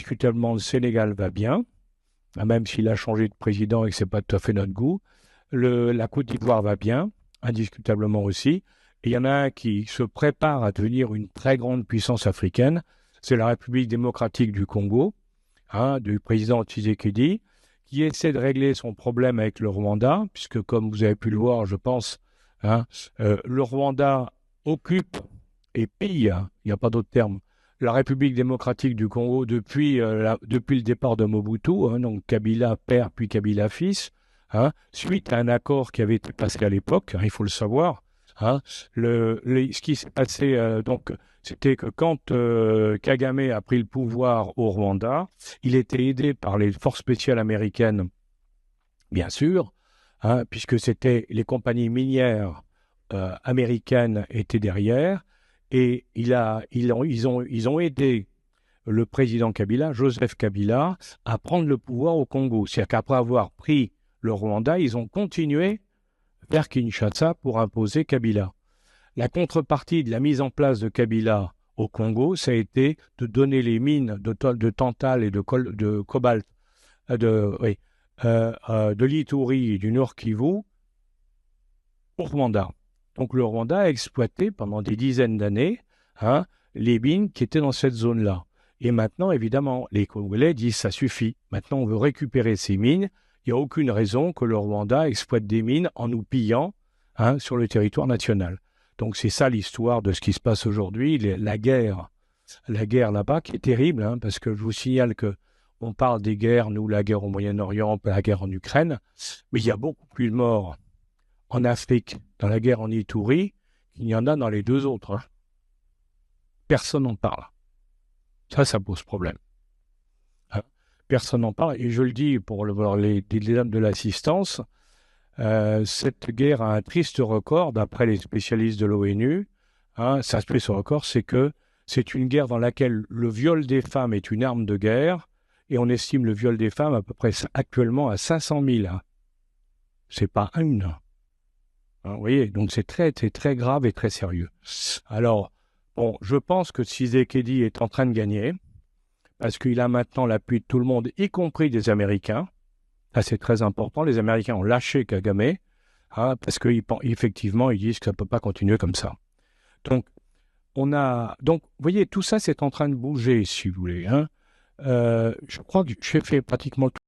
indiscutablement, le Sénégal va bien, même s'il a changé de président et que ce n'est pas tout à fait notre goût. La Côte d'Ivoire va bien, indiscutablement aussi. Et il y en a un qui se prépare à devenir une très grande puissance africaine, c'est la République démocratique du Congo, du président Tshisekedi, qui essaie de régler son problème avec le Rwanda, puisque comme vous avez pu le voir, je pense, hein, le Rwanda occupe et pille, il n'y a pas d'autre terme, la République démocratique du Congo depuis le départ de Mobutu, donc Kabila père puis Kabila fils, suite à un accord qui avait été passé à l'époque, il faut le savoir. Ce qui s'est passé, c'était que quand Kagame a pris le pouvoir au Rwanda, il était aidé par les forces spéciales américaines, bien sûr, puisque c'était les compagnies minières américaines étaient derrière, et ils ont aidé le président Kabila, Joseph Kabila, à prendre le pouvoir au Congo. C'est-à-dire qu'après avoir pris le Rwanda, ils ont continué vers Kinshasa pour imposer Kabila. La contrepartie de la mise en place de Kabila au Congo, ça a été de donner les mines de tantal et de cobalt, de l'Ituri et du Nord Kivu au Rwanda. Donc le Rwanda a exploité pendant des dizaines d'années les mines qui étaient dans cette zone-là. Et maintenant, évidemment, les Congolais disent ça suffit. Maintenant, on veut récupérer ces mines. Il n'y a aucune raison que le Rwanda exploite des mines en nous pillant sur le territoire national. Donc c'est ça l'histoire de ce qui se passe aujourd'hui, la guerre là-bas qui est terrible, parce que je vous signale que on parle des guerres, nous, la guerre au Moyen-Orient, la guerre en Ukraine, mais il y a beaucoup plus de morts en Afrique, dans la guerre en Ituri, qu'il y en a dans les deux autres. Personne n'en parle. Ça pose problème. Personne n'en parle. Et je le dis pour les dames de l'assistance, cette guerre a un triste record, d'après les spécialistes de l'ONU. Ça triste record, c'est que c'est une guerre dans laquelle le viol des femmes est une arme de guerre, et on estime le viol des femmes à peu près actuellement à 500 000. C'est pas une. Vous voyez, donc c'est très grave et très sérieux. Alors, bon, je pense que Tshisekedi est en train de gagner, parce qu'il a maintenant l'appui de tout le monde, y compris des Américains. Ça, c'est très important. Les Américains ont lâché Kagame, parce qu'effectivement, ils disent que ça ne peut pas continuer comme ça. Donc, vous voyez, tout ça, c'est en train de bouger, si vous voulez. Je crois que j'ai fait pratiquement tout.